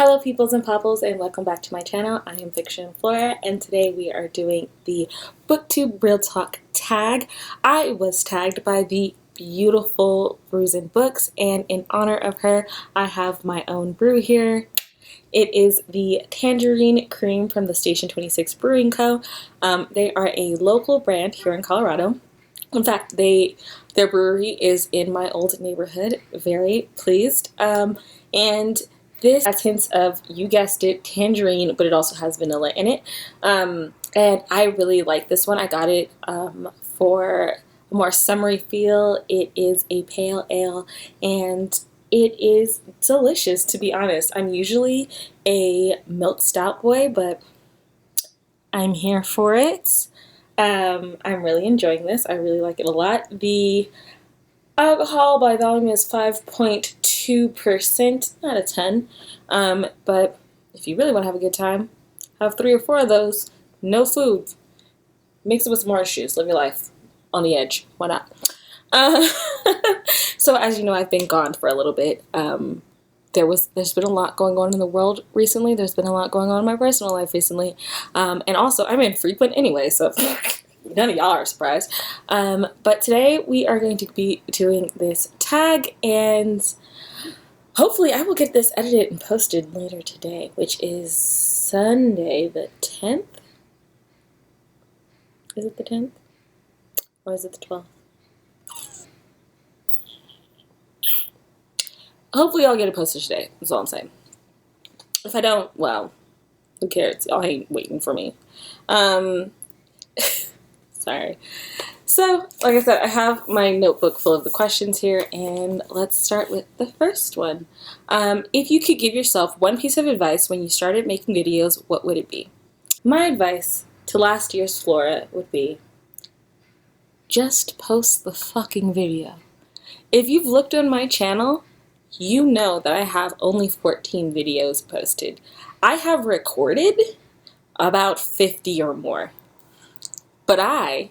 Hello peoples and popples, and welcome back to my channel. I am Fiction&Flora, and today we are doing the Booktube Real Talk tag. I was tagged by the beautiful BrewsandBooks, and in honor of her, I have my own brew here. It is the Tangerine Cream from the Station 26 Brewing Co. They are a local brand here in Colorado. In fact, their brewery is in my old neighborhood. Very pleased. And this has hints of, you guessed it, tangerine, but it also has vanilla in it. And I really like this one. I got it for a more summery feel. It is a pale ale, and it is delicious, to be honest. I'm usually a milk stout boy, but I'm here for it. I'm really enjoying this. I really like it a lot. The alcohol by volume is 5.2%, not a ton, but if you really want to have a good time, have 3 or 4 of those, no food, mix it with some orange juice, live your life on the edge, why not? So as you know, I've been gone for a little bit. There's been a lot going on in the world recently. There's been a lot going on in my personal life recently, and also I'm infrequent anyway, so none of y'all are surprised. But today we are going to be doing this tag, and hopefully I will get this edited and posted later today, which is Sunday the 10th. Is it the 10th? Or is it the 12th? Hopefully I'll get it posted today, that's all I'm saying. If I don't, well, who cares? Y'all ain't waiting for me. Sorry. So, like I said, I have my notebook full of the questions here, and let's start with the first one. If you could give yourself one piece of advice when you started making videos, what would it be? My advice to last year's Flora would be, just post the fucking video. If you've looked on my channel, you know that I have only 14 videos posted. I have recorded about 50 or more. But I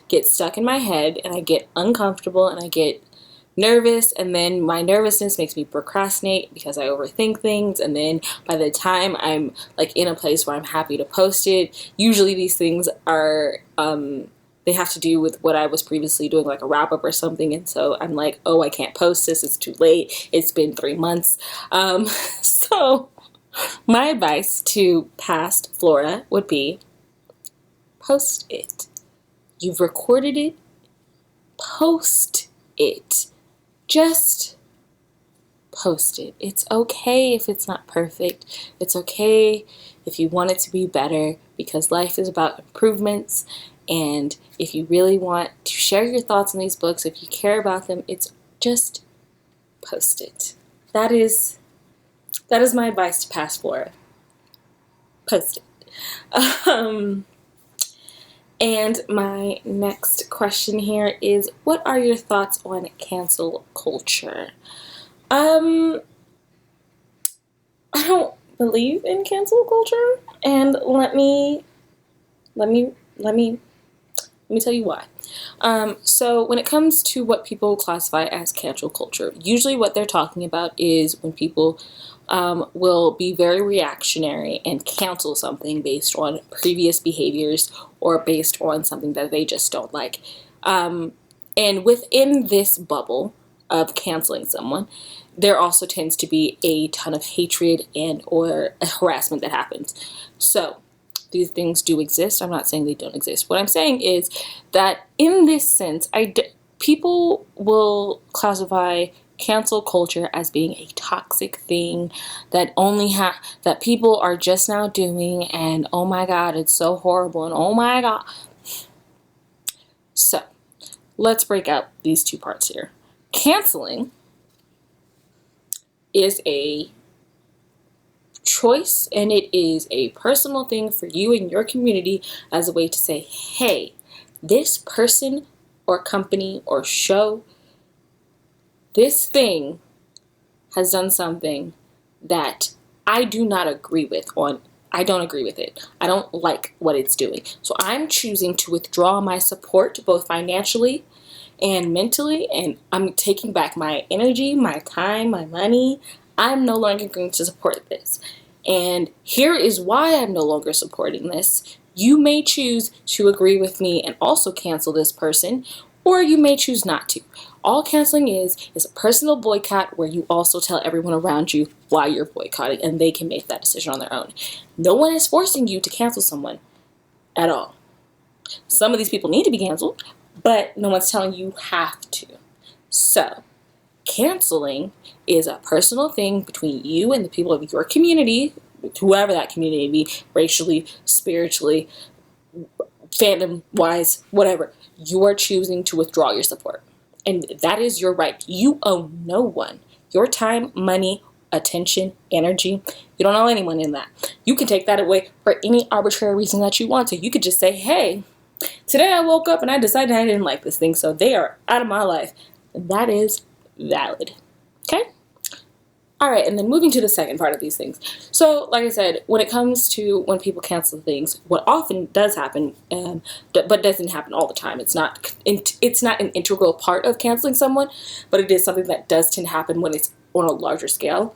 get stuck in my head, and I get uncomfortable, and I get nervous, and then my nervousness makes me procrastinate because I overthink things, and then by the time I'm like in a place where I'm happy to post it, usually these things are they have to do with what I was previously doing, like a wrap-up or something, and so I'm like, oh, I can't post this, it's too late, it's been 3 months. So my advice to past Flora would be, post it. You've recorded it, post it. Just post it. It's okay if it's not perfect. It's okay if you want it to be better, because life is about improvements. And if you really want to share your thoughts on these books, if you care about them, it's just post it. That is my advice to past Flora. Post it. And my next question here is, what are your thoughts on cancel culture? I don't believe in cancel culture, and let me tell you why. So when it comes to what people classify as cancel culture, usually what they're talking about is when people will be very reactionary and cancel something based on previous behaviors or based on something that they just don't like. And within this bubble of canceling someone, there also tends to be a ton of hatred and or harassment that happens. So these things do exist. I'm not saying they don't exist. What I'm saying is that in this sense, people will classify cancel culture as being a toxic thing that that people are just now doing, and oh my god, it's so horrible, and oh my god. So let's break out these two parts here. Canceling is a choice, and it is a personal thing for you and your community as a way to say, hey, this person or company or show, this thing has done something that I do not agree with. I don't agree with it. I don't like what it's doing. So I'm choosing to withdraw my support, both financially and mentally, and I'm taking back my energy, my time, my money. I'm no longer going to support this. And here is why I'm no longer supporting this. You may choose to agree with me and also cancel this person, or you may choose not to. All canceling is a personal boycott where you also tell everyone around you why you're boycotting, and they can make that decision on their own. No one is forcing you to cancel someone at all. Some of these people need to be canceled, but no one's telling you have to. So, canceling is a personal thing between you and the people of your community, whoever that community may be, racially, spiritually, fandom-wise, whatever. You are choosing to withdraw your support. And that is your right. You owe no one your time, money, attention, energy. You don't owe anyone in that. You can take that away for any arbitrary reason that you want to. You could just say, hey, today I woke up and I decided I didn't like this thing, so they are out of my life. That is valid. Okay? All right, and then moving to the second part of these things. So, like I said, when it comes to when people cancel things, what often does happen, but doesn't happen all the time. It's not an integral part of canceling someone, but it is something that does tend to happen when it's on a larger scale,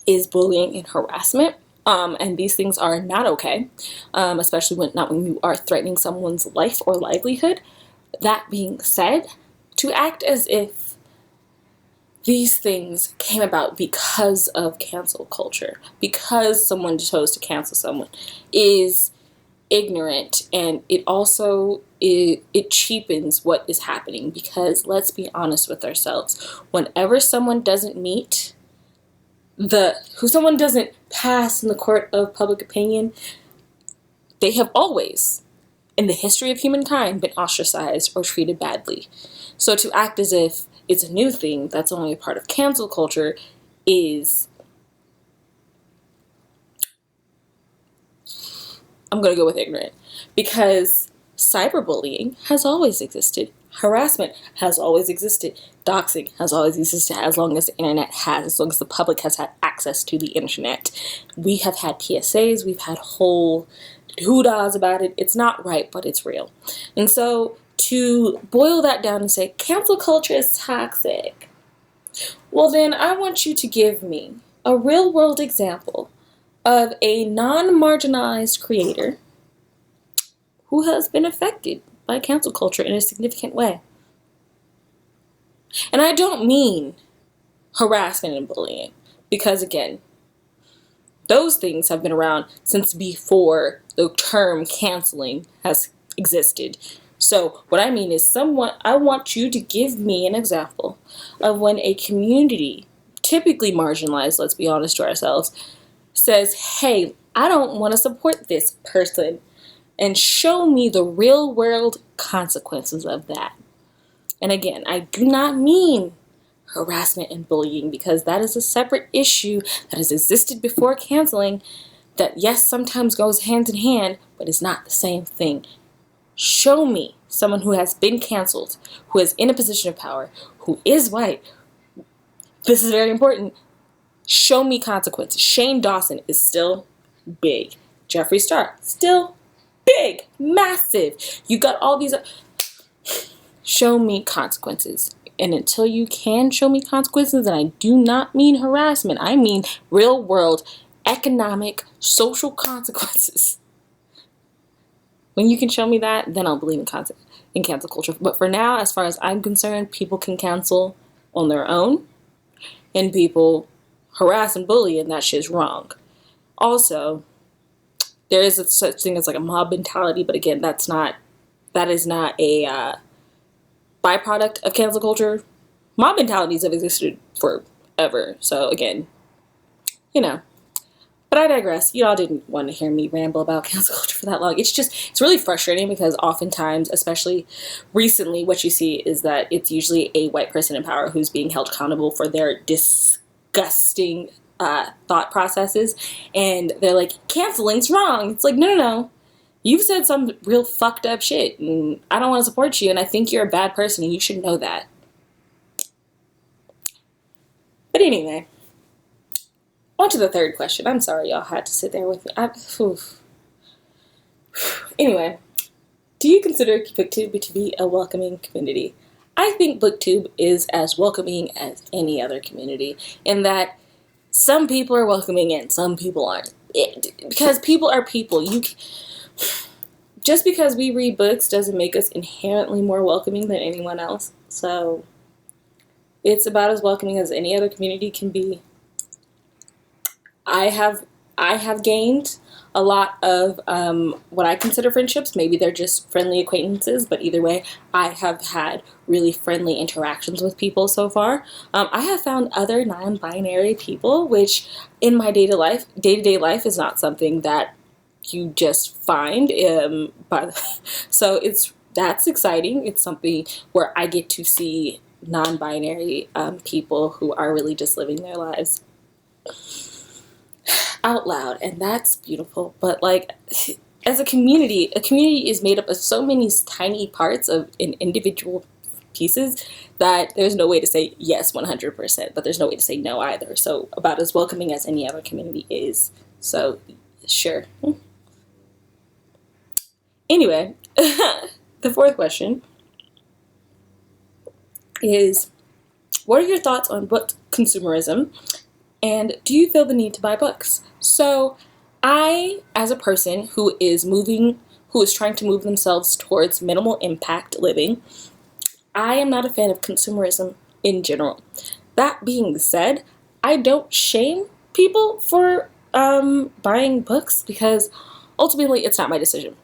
is bullying and harassment. And these things are not okay, especially when you are threatening someone's life or livelihood. That being said, to act as if these things came about because of cancel culture, because someone chose to cancel someone, is ignorant, and it also it cheapens what is happening. Because let's be honest with ourselves, whenever someone doesn't someone doesn't pass in the court of public opinion, they have always, in the history of humankind, been ostracized or treated badly. So to act as if it's a new thing that's only a part of cancel culture is, I'm going to go with ignorant, because cyberbullying has always existed. Harassment has always existed. Doxing has always existed as long as the internet has, as long as the public has had access to the internet. We have had PSAs, we've had whole hoodahs about it. It's not right, but it's real. And so to boil that down and say cancel culture is toxic, well then I want you to give me a real world example of a non-marginalized creator who has been affected by cancel culture in a significant way. And I don't mean harassment and bullying, because again, those things have been around since before the term canceling has existed. So what I mean is I want you to give me an example of when a community, typically marginalized, let's be honest to ourselves, says, hey, I don't want to support this person, and show me the real world consequences of that. And again, I do not mean harassment and bullying, because that is a separate issue that has existed before canceling, that yes, sometimes goes hand in hand, but is not the same thing. Show me someone who has been canceled, who is in a position of power, who is white. This is very important. Show me consequences. Shane Dawson is still big. Jeffree Star, still big, massive. You got all these. Show me consequences. And until you can show me consequences, and I do not mean harassment, I mean real world, economic, social consequences. When you can show me that, then I'll believe in cancel culture. But for now, as far as I'm concerned, people can cancel on their own, and people harass and bully, and that shit's wrong. Also, there is such thing as like a mob mentality, but again, that is not a byproduct of cancel culture. Mob mentalities have existed forever. So again, but I digress. Y'all didn't want to hear me ramble about cancel culture for that long. It's really frustrating, because oftentimes, especially recently, what you see is that it's usually a white person in power who's being held accountable for their disgusting thought processes, and they're like, canceling's wrong. It's like, no. You've said some real fucked up shit, and I don't want to support you, and I think you're a bad person, and you should know that. But anyway, on to the third question. I'm sorry y'all had to sit there with me. Anyway, do you consider Booktube to be a welcoming community? I think Booktube is as welcoming as any other community, in that some people are welcoming in, some people aren't. Because people are people. Just because we read books doesn't make us inherently more welcoming than anyone else. So it's about as welcoming as any other community can be. I have gained a lot of what I consider friendships. Maybe they're just friendly acquaintances, but either way, I have had really friendly interactions with people so far. I have found other non-binary people, which in my day-to-day life is not something that you just find. So that's exciting. It's something where I get to see non-binary people who are really just living their lives out loud, and that's beautiful. But like, as a community is made up of so many tiny parts of in individual pieces that there's no way to say yes 100%, but there's no way to say no either. So about as welcoming as any other community is. So sure. Anyway, the fourth question is, what are your thoughts on book consumerism? And do you feel the need to buy books? So I, as a person who is trying to move themselves towards minimal impact living, I am not a fan of consumerism in general. That being said, I don't shame people for buying books, because ultimately it's not my decision.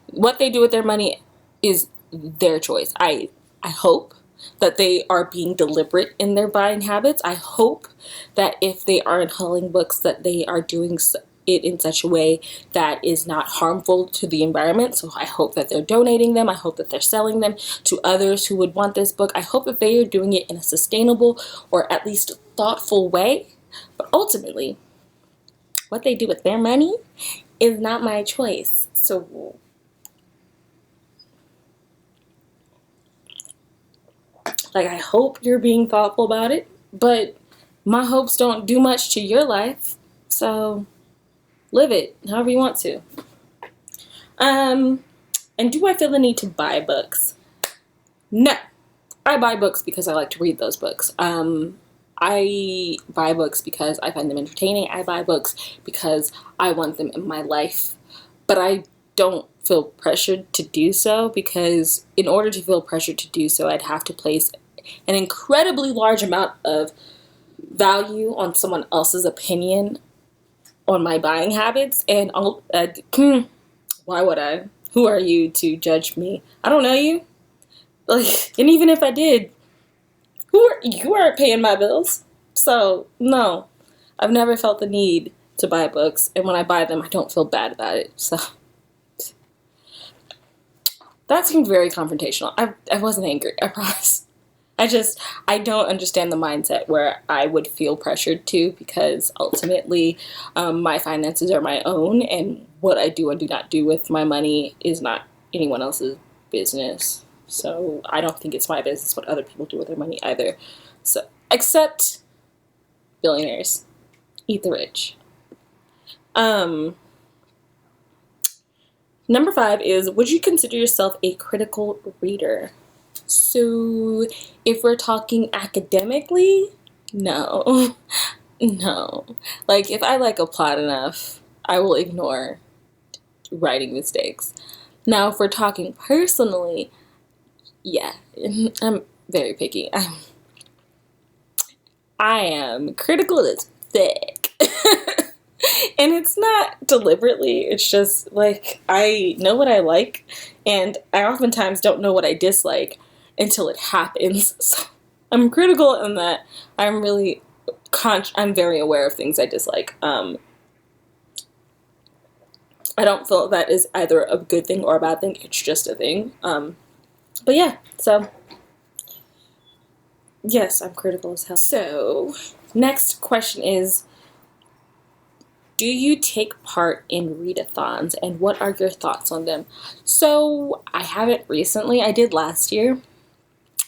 What they do with their money is their choice. I hope that they are being deliberate in their buying habits. I hope that if they aren't hauling books, that they are doing it in such a way that is not harmful to the environment. So I hope that they're donating them. I hope that they're selling them to others who would want this book. I hope that they are doing it in a sustainable or at least thoughtful way. But ultimately, what they do with their money is not my choice. So like, I hope you're being thoughtful about it, but my hopes don't do much to your life. So live it however you want to. And do I feel the need to buy books? No. I buy books because I like to read those books. I buy books because I find them entertaining. I buy books because I want them in my life. But I don't feel pressured to do so, because in order to feel pressured to do so, I'd have to place an incredibly large amount of value on someone else's opinion on my buying habits. And why would I? Who are you to judge me? I don't know you. Like, and even if I did, you aren't paying my bills. So no, I've never felt the need to buy books, and when I buy them, I don't feel bad about it. So that seemed very confrontational. I wasn't angry, I promise. I don't understand the mindset where I would feel pressured to, because ultimately my finances are my own, and what I do and do not do with my money is not anyone else's business. So I don't think it's my business what other people do with their money either. So, except billionaires. Eat the rich. Number 5 is, would you consider yourself a critical reader? So if we're talking academically, no. No. Like, if I like a plot enough, I will ignore writing mistakes. Now, if we're talking personally, yeah, I'm very picky. I am critical as thick. And it's not deliberately, it's just like, I know what I like, and I oftentimes don't know what I dislike until it happens. So I'm critical in that I'm really I'm very aware of things I dislike. I don't feel that is either a good thing or a bad thing, it's just a thing. But yeah, so yes, I'm critical as hell. So next question is, do you take part in readathons, and what are your thoughts on them? So I haven't recently. I did last year,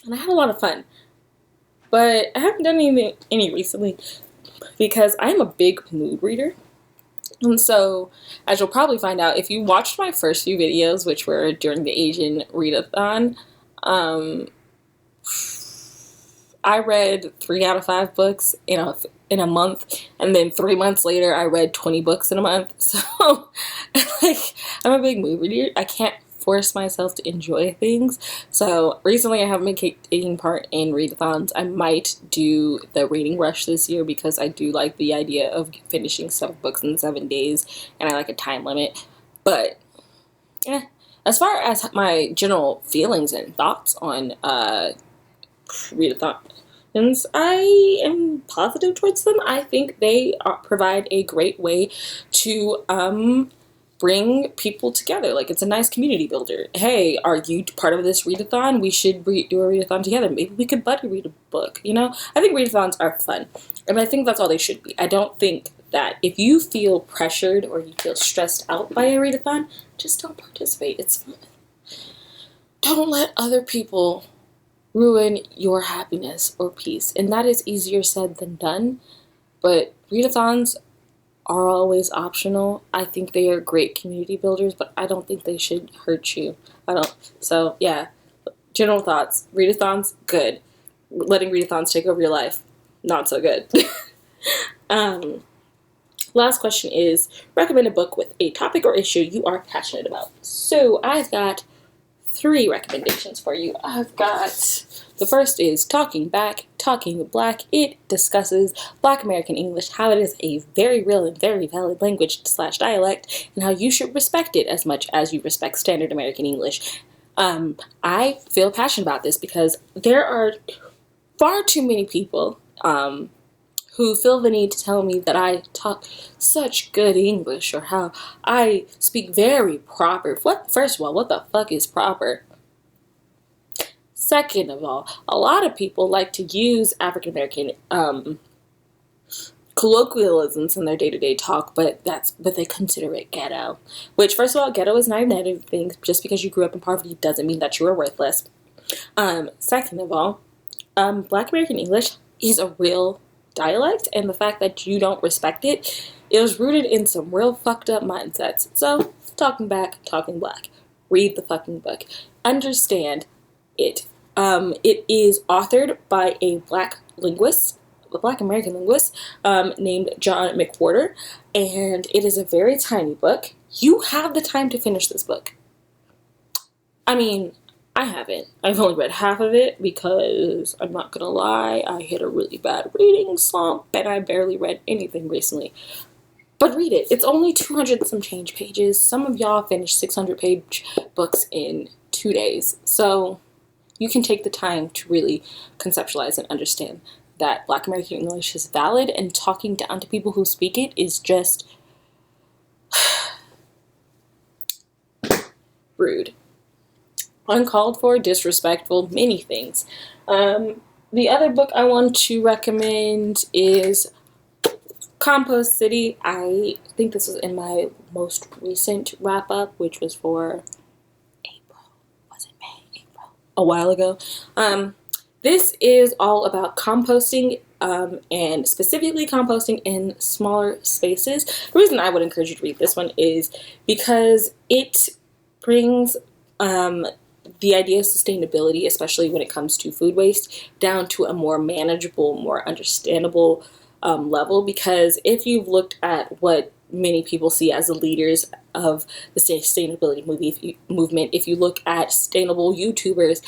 and I had a lot of fun. But I haven't done any recently because I'm a big mood reader. And so, as you'll probably find out, if you watched my first few videos, which were during the Asian readathon, I read 3 out of 5 books in in a month, and then 3 months later I read 20 books in a month. So like, I'm a big movie reader. I can't force myself to enjoy things. So recently I haven't been taking part in readathons. I might do the reading rush this year because I do like the idea of finishing 7 books in 7 days, and I like a time limit. But as far as my general feelings and thoughts on readathons, I am positive towards them. I think they provide a great way to bring people together. Like, it's a nice community builder. Hey, are you part of this readathon? We should do a readathon together. Maybe we could buddy read a book, you know? I think readathons are fun, and I think that's all they should be. I don't think that if you feel pressured or you feel stressed out by a readathon, just don't participate. It's fun. Don't let other people ruin your happiness or peace. And that is easier said than done, but readathons are always optional. I think they are great community builders, but I don't think they should hurt you. I don't. So yeah, general thoughts. Readathons, good. Letting readathons take over your life, not so good. Last question is, recommend a book with a topic or issue you are passionate about. So I've got 3 recommendations for you. The first is Talking Back, Talking Black. It discusses Black American English, how it is a very real and very valid language / dialect, and how you should respect it as much as you respect standard American English. I feel passionate about this because there are far too many people who feel the need to tell me that I talk such good English or how I speak very proper. First of all, what the fuck is proper? Second of all, a lot of people like to use African American colloquialisms in their day-to-day talk, but they consider it ghetto. Which, first of all, ghetto is not a negative thing. Just because you grew up in poverty doesn't mean that you are worthless. Second of all, Black American English is a real dialect, and the fact that you don't respect it is rooted in some real fucked up mindsets. So, Talking Back, Talking Black. Read the fucking book. Understand it. It is authored by a Black American linguist, named John McWhorter, and it is a very tiny book. You have the time to finish this book. I mean, I haven't. I've only read half of it because, I'm not gonna lie, I hit a really bad reading slump and I barely read anything recently. But read it. It's only 200 and some change pages. Some of y'all finished 600-page books in 2 days. So you can take the time to really conceptualize and understand that Black American English is valid, and talking down to people who speak it is just rude. Uncalled for, disrespectful, many things. The other book I want to recommend is Compost City. I think this was in my most recent wrap-up, which was for April. Was it May? April? A while ago. This is all about composting, and specifically composting in smaller spaces. The reason I would encourage you to read this one is because it brings the idea of sustainability, especially when it comes to food waste, down to a more manageable, more understandable level. Because if you've looked at what many people see as the leaders of the sustainability movement, if you look at sustainable YouTubers,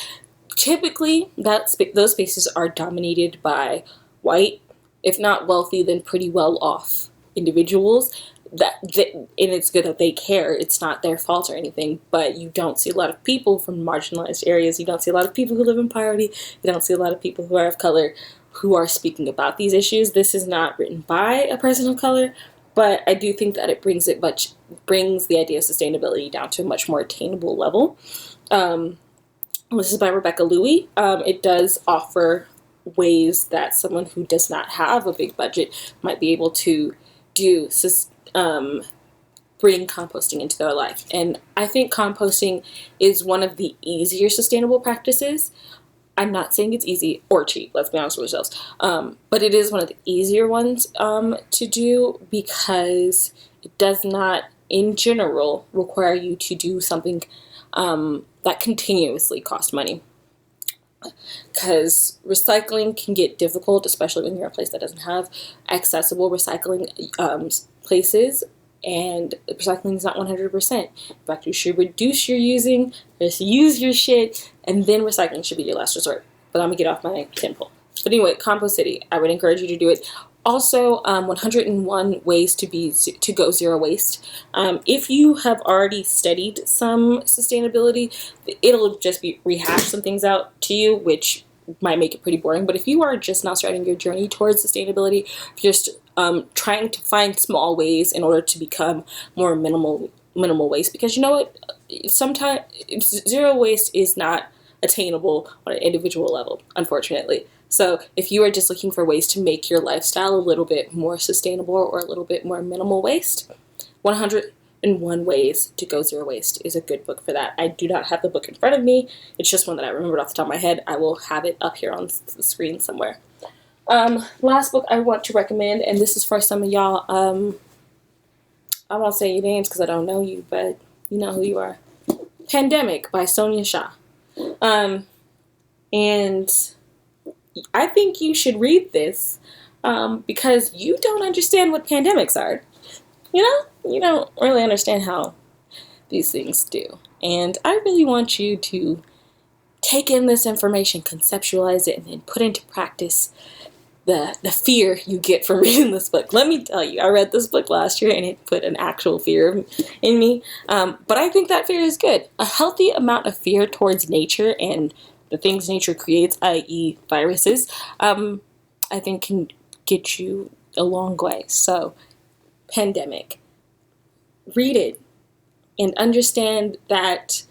typically those spaces are dominated by white, if not wealthy, then pretty well off individuals. And it's good that they care. It's not their fault or anything, but you don't see a lot of people from marginalized areas. You don't see a lot of people who live in poverty. You don't see a lot of people who are of color who are speaking about these issues. This is not written by a person of color, but I do think that it brings the idea of sustainability down to a much more attainable level. This is by Rebecca Louie. It does offer ways that someone who does not have a big budget might be able to bring composting into their life. And I think composting is one of the easier sustainable practices. I'm not saying it's easy or cheap, let's be honest with ourselves. But it is one of the easier ones to do because it does not, in general, require you to do something that continuously costs money. because recycling can get difficult, especially when you're a place that doesn't have accessible recycling places. And recycling is not 100%. In fact, you should reduce your using, just use your shit, and then recycling should be your last resort. But I'm gonna get off my temple. But anyway, Compost City, I would encourage you to do it. Also, 101 ways to go zero waste. If you have already studied some sustainability, it'll just be rehash some things out to you, which might make it pretty boring. But if you are just now starting your journey towards sustainability, just trying to find small ways in order to become more minimal waste, because you know what, sometimes zero waste is not attainable on an individual level, unfortunately. So if you are just looking for ways to make your lifestyle a little bit more sustainable or a little bit more minimal waste, 101 Ways to Go Zero Waste is a good book for that. I do not have the book in front of me. It's just one that I remembered off the top of my head. I will have it up here on the screen somewhere. Last book I want to recommend, and this is for some of y'all, I won't say your names because I don't know you, but you know who you are. Pandemic by Sonia Shah. And I think you should read this because you don't understand what pandemics are. You know, you don't really understand how these things do. And I really want you to take in this information, conceptualize it, and then put into practice the fear you get from reading this book. Let me tell you, I read this book last year and it put an actual fear in me. But I think that fear is good. A healthy amount of fear towards nature and the things nature creates, i.e. viruses, I think can get you a long way. So, Pandemic. Read it and understand that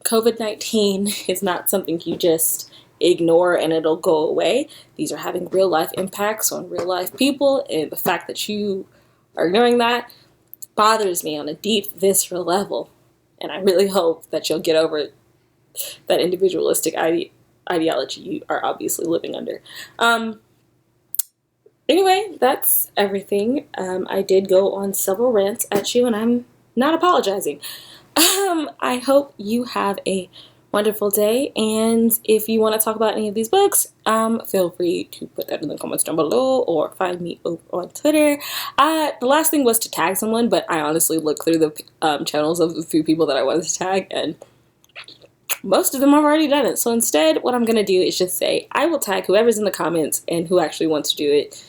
COVID-19 is not something you just ignore and it'll go away. These are having real life impacts on real life people, and the fact that you are ignoring that bothers me on a deep, visceral level. And I really hope that you'll get over that individualistic ideology you are obviously living under. Anyway, that's everything. I did go on several rants at you, and I'm not apologizing. I hope you have a wonderful day, and if you want to talk about any of these books, feel free to put that in the comments down below or find me over on Twitter. The last thing was to tag someone, but I honestly looked through the channels of the few people that I wanted to tag, and most of them have already done it. So instead, what I'm going to do is just say, I will tag whoever's in the comments and who actually wants to do it.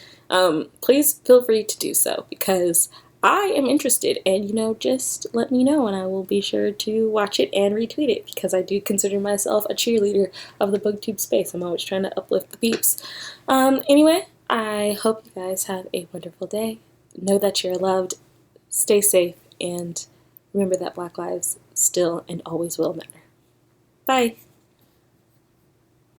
Please feel free to do so, because I am interested, and just let me know and I will be sure to watch it and retweet it, because I do consider myself a cheerleader of the Booktube space. I'm always trying to uplift the peeps. Anyway, I hope you guys have a wonderful day. Know that you're loved, stay safe, and remember that Black lives still and always will matter. Bye.